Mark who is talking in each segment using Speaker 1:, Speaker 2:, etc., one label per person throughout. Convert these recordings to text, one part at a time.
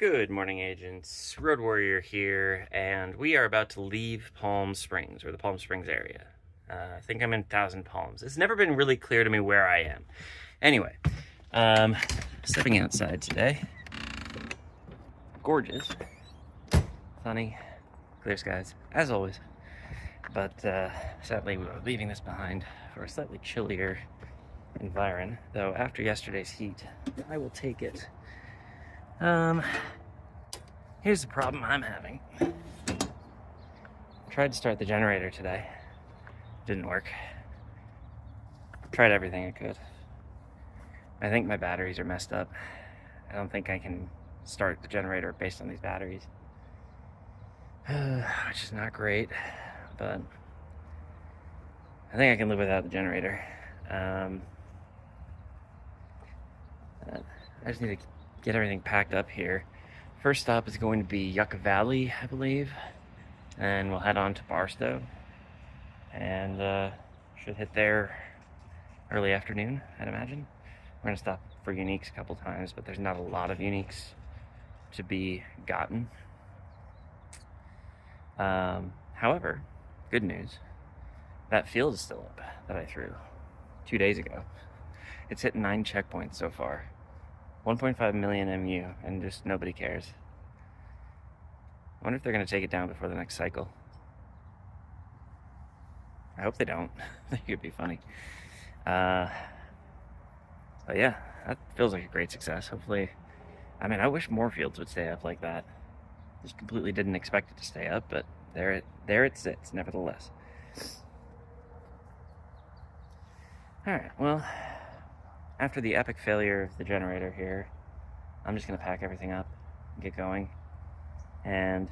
Speaker 1: Good morning, agents. Road Warrior here, and we are about to leave Palm Springs, or the Palm Springs area. I think I'm in Thousand Palms. It's never been really clear to me where I am. Anyway, stepping outside today. Gorgeous. Sunny, clear skies, as always. But sadly, we are leaving this behind for a slightly chillier environment, though after yesterday's heat, I will take it. Here's the problem I'm having. Tried to start the generator today. Didn't work. Tried everything I could. I think my batteries are messed up. I don't think I can start the generator based on these batteries. Which is not great, but I think I can live without the generator. I just need to get everything packed up here. First stop is going to be Yucca Valley, I believe, and we'll head on to Barstow, and should hit there early afternoon, I'd imagine. We're gonna stop for uniques a couple times, but there's not a lot of uniques to be gotten. However, good news, that field is still up that I threw 2 days ago. It's hit 9 checkpoints so far. 1.5 million MU, and just nobody cares. I wonder if they're going to take it down before the next cycle. I hope they don't. I think it would be funny. But yeah, that feels like a great success. Hopefully, I mean, I wish more fields would stay up like that. Just completely didn't expect it to stay up, but there it sits, nevertheless. Alright, well, after the epic failure of the generator here, I'm just going to pack everything up and get going. And,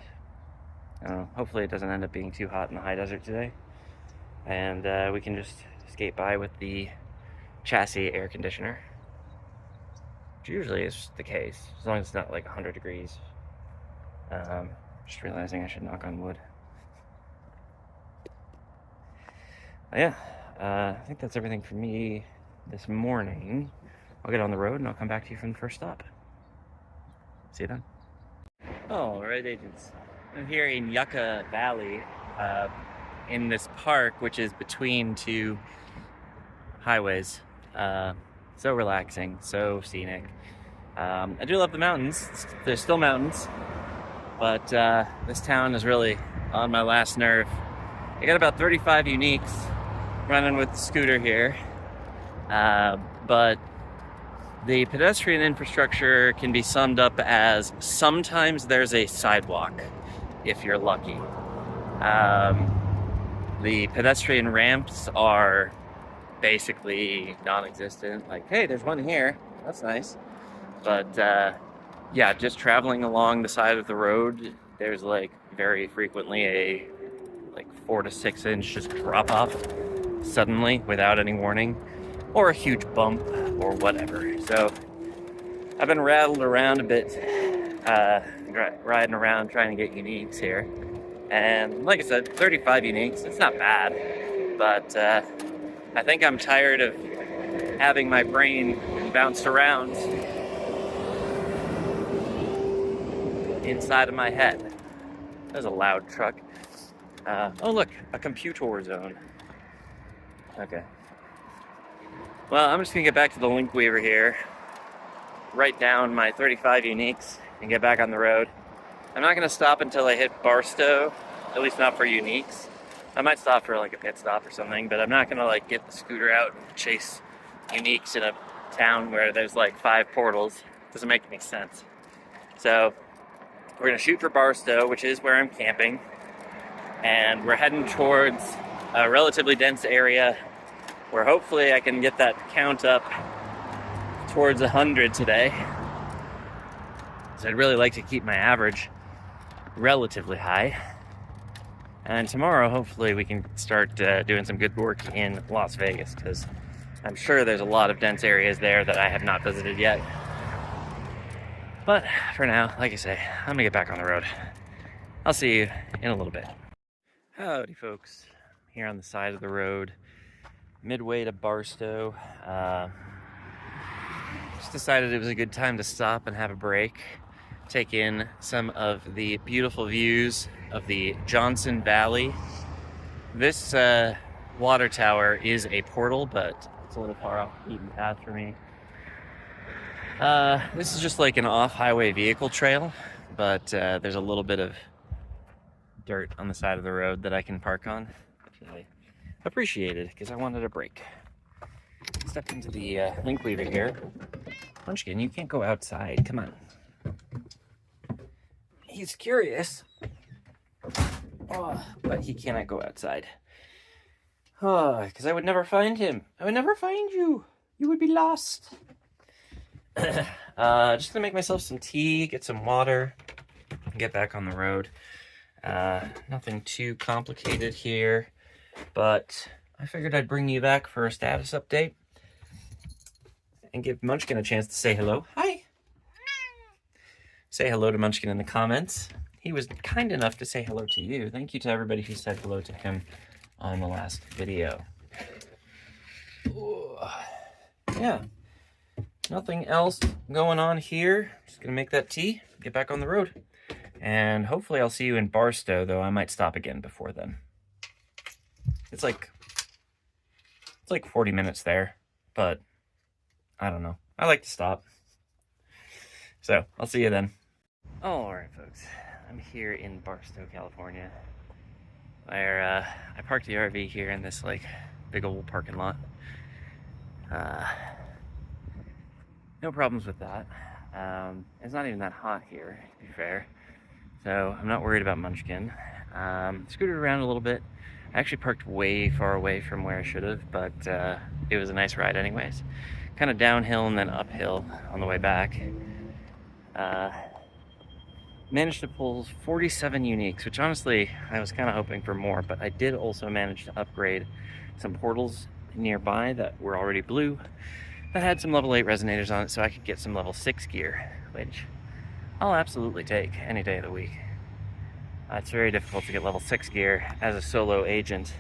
Speaker 1: I don't know, hopefully it doesn't end up being too hot in the high desert today. And we can just skate by with the chassis air conditioner. Which usually is the case, as long as it's not like 100 degrees. Just realizing I should knock on wood. But yeah, I think that's everything for me this morning. I'll get on the road and I'll come back to you from the first stop. See you then. Alright, agents. I'm here in Yucca Valley, in this park, which is between two highways. So relaxing, so scenic. I do love the mountains. There's still mountains, but this town is really on my last nerve. I got about 35 uniques running with the scooter here. But the pedestrian infrastructure can be summed up as sometimes there's a sidewalk, if you're lucky. The pedestrian ramps are basically non-existent. Like, hey, there's one here. That's nice. But yeah, just traveling along the side of the road, there's like very frequently a 4 to 6 inch just drop off suddenly without any warning, or a huge bump, or whatever. So I've been rattled around a bit, riding around trying to get uniques here. And like I said, 35 uniques, it's not bad. But I think I'm tired of having my brain bounced around inside of my head. There's a loud truck. Oh look, a computer zone. Okay. Well, I'm just going to get back to the link weaver here, write down my 35 uniques, and get back on the road. I'm not going to stop until I hit Barstow, at least not for uniques. I might stop for like a pit stop or something, but I'm not going to like get the scooter out and chase uniques in a town where there's like 5 portals. Doesn't make any sense. So we're going to shoot for Barstow, which is where I'm camping, and we're heading towards a relatively dense area where hopefully I can get that count up towards 100 today. So I'd really like to keep my average relatively high. And tomorrow, hopefully, we can start doing some good work in Las Vegas, because I'm sure there's a lot of dense areas there that I have not visited yet. But for now, like I say, I'm gonna get back on the road. I'll see you in a little bit. Howdy, folks. Here on the side of the road, midway to Barstow. Just decided it was a good time to stop and have a break. take in some of the beautiful views of the Johnson Valley. This water tower is a portal, but it's a little far off the beaten path for me. This is just like an off-highway vehicle trail, but there's a little bit of dirt on the side of the road that I can park on, which I appreciated because I wanted a break. Step into the link weaver here. Munchkin, you can't go outside. Come on. He's curious, but he cannot go outside. Because I would never find him. I would never find you. You would be lost. Just gonna make myself some tea, get some water, and get back on the road. Nothing too complicated here, but I figured I'd bring you back for a status update and give Munchkin a chance to say hello. Hi. Say hello to Munchkin in the comments. He was kind enough to say hello to you. Thank you to everybody who said hello to him on the last video. Ooh. Yeah. Nothing else going on here. Just gonna make that tea, get back on the road. And hopefully I'll see you in Barstow, though I might stop again before then. It's like 40 minutes there, but I don't know. I like to stop. So I'll see you then. All right, folks. I'm here in Barstow, California, where I parked the RV here in this like big old parking lot. No problems with that. It's not even that hot here, to be fair. So I'm not worried about Munchkin. Scooted around a little bit. I actually parked way far away from where I should have, but it was a nice ride anyways. Kind of downhill and then uphill on the way back. Managed to pull 47 uniques, which honestly, I was kind of hoping for more, but I did also manage to upgrade some portals nearby that were already blue that had some level 8 resonators on it, so I could get some level 6 gear, which I'll absolutely take any day of the week. It's very difficult to get level 6 gear as a solo agent.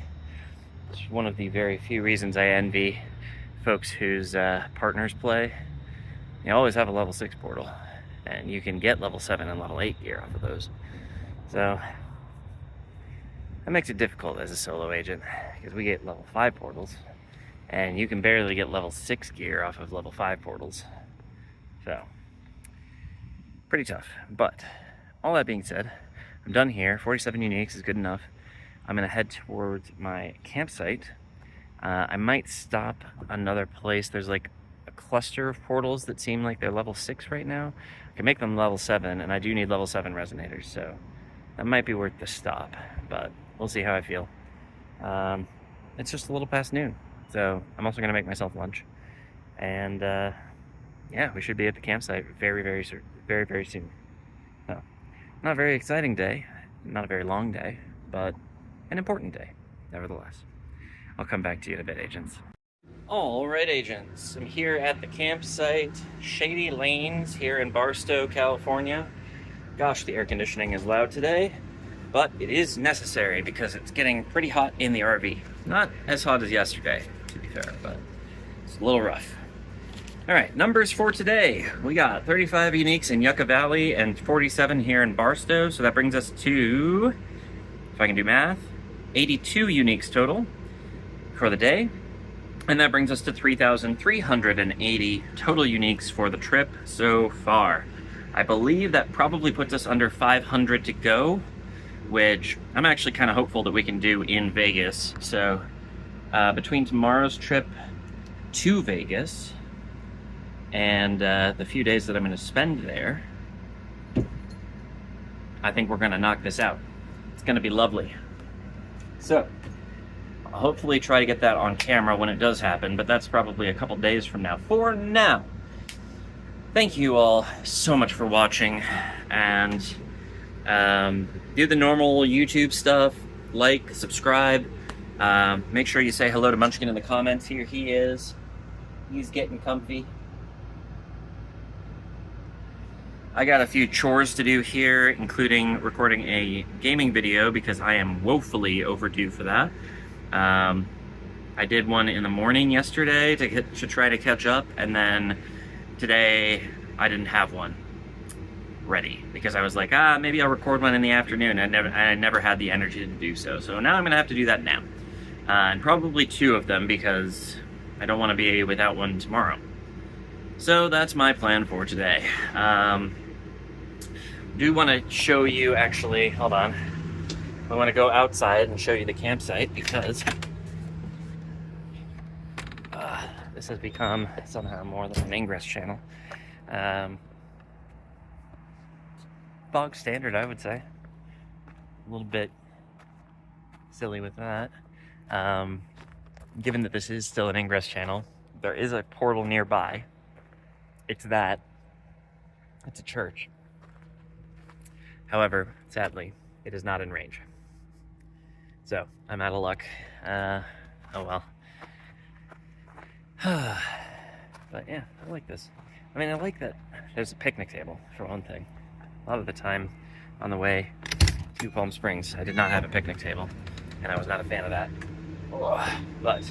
Speaker 1: It's one of the very few reasons I envy folks whose partners play. They always have a level 6 portal, and you can get level 7 and level 8 gear off of those. So that makes it difficult as a solo agent, because we get level 5 portals, and you can barely get level 6 gear off of level 5 portals. So, pretty tough. But, all that being said, I'm done here. 47 uniques is good enough. I'm going to head towards my campsite. I might stop another place. There's like a cluster of portals that seem like they're level 6 right now. I can make them level 7, and I do need level 7 resonators, so that might be worth the stop, but we'll see how I feel. It's just a little past noon, so I'm also going to make myself lunch. And yeah, we should be at the campsite very, very soon. So, not a very exciting day, not a very long day, but an important day, nevertheless. I'll come back to you in a bit, agents. All right, agents. I'm here at the campsite, Shady Lanes, here in Barstow, California. Gosh, the air conditioning is loud today, but it is necessary because it's getting pretty hot in the RV. Not as hot as yesterday, to be fair, but it's a little rough. All right, numbers for today. We got 35 uniques in Yucca Valley and 47 here in Barstow, so that brings us to, if I can do math, 82 uniques total for the day. And that brings us to 3,380 total uniques for the trip so far. I believe that probably puts us under 500 to go, which I'm actually kind of hopeful that we can do in Vegas. So between tomorrow's trip to Vegas and the few days that I'm going to spend there, I think we're going to knock this out. It's going to be lovely. So I'll hopefully try to get that on camera when it does happen, but that's probably a couple days from now. For now, thank you all so much for watching, and do the normal YouTube stuff, like, subscribe, make sure you say hello to Munchkin in the comments. Here he is. He's getting comfy. I got a few chores to do here, including recording a gaming video because I am woefully overdue for that. I did one in the morning yesterday to try to catch up, and then today I didn't have one. ready, because I was like, maybe I'll record one in the afternoon. I never had the energy to do so. So now I'm gonna have to do that now. And probably 2 of them, because I don't want to be without one tomorrow. So that's my plan for today. Do want to show you, actually, hold on. I want to go outside and show you the campsite, because this has become somehow more than an ingress channel. Bog standard, I would say. A little bit silly with that. Given that this is still an ingress channel, there is a portal nearby. It's a church. However, sadly, it is not in range. So, I'm out of luck. Oh well. But yeah, I like this. I mean, I like that there's a picnic table, for one thing. A lot of the time on the way to Palm Springs, I did not have a picnic table, and I was not a fan of that. But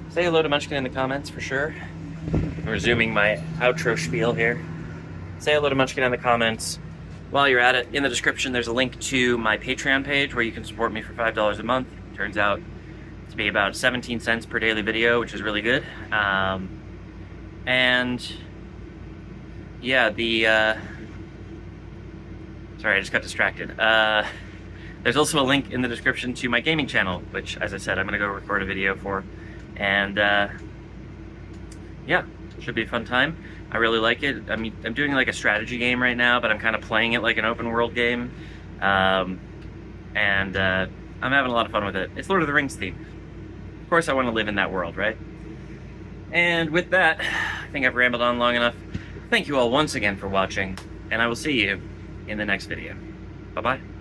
Speaker 1: say hello to Munchkin in the comments for sure. I'm resuming my outro spiel here. Say hello to Munchkin in the comments. While you're at it, in the description there's a link to my Patreon page where you can support me for $5 a month. Turns out to be about 17 cents per daily video, which is really good. And yeah, sorry, I just got distracted. There's also a link in the description to my gaming channel, which, as I said, I'm gonna go record a video for. And yeah, should be a fun time. I really like it. I mean, I'm doing like a strategy game right now, but I'm kind of playing it like an open world game. I'm having a lot of fun with it. It's Lord of the Rings themed. Of course I want to live in that world, right? And with that, I think I've rambled on long enough. Thank you all once again for watching, and I will see you in the next video. Bye-bye.